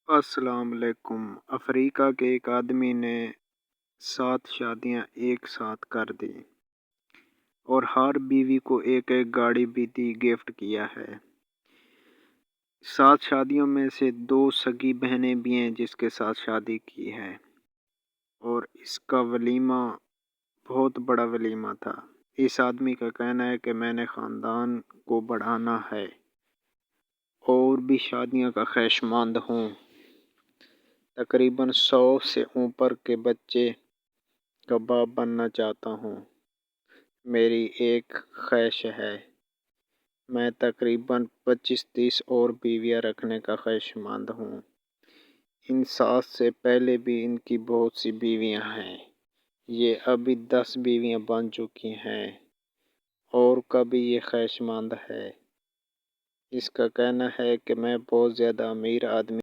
السلام علیکم۔ افریقہ کے ایک آدمی نے 7 شادیاں ایک ساتھ کر دی اور ہر بیوی کو ایک ایک گاڑی بھی دی گفٹ کیا ہے۔ 7 شادیوں میں سے 2 سگی بہنیں بھی ہیں جس کے ساتھ شادی کی ہے، اور اس کا ولیمہ بہت بڑا ولیمہ تھا۔ اس آدمی کا کہنا ہے کہ میں نے خاندان کو بڑھانا ہے اور بھی شادیوں کا خواہشمند ہوں۔ تقریباً 100 سے اوپر کے بچے کا باپ بننا چاہتا ہوں۔ میری ایک خواہش ہے، میں تقریباً 25-30 اور بیویاں رکھنے کا خواہشمند ہوں۔ ان 7 سے پہلے بھی ان کی بہت سی بیویاں ہیں، یہ ابھی 10 بیویاں بن چکی ہیں اور کا بھی یہ خواہشمند ہے۔ اس کا کہنا ہے کہ میں بہت زیادہ امیر آدمی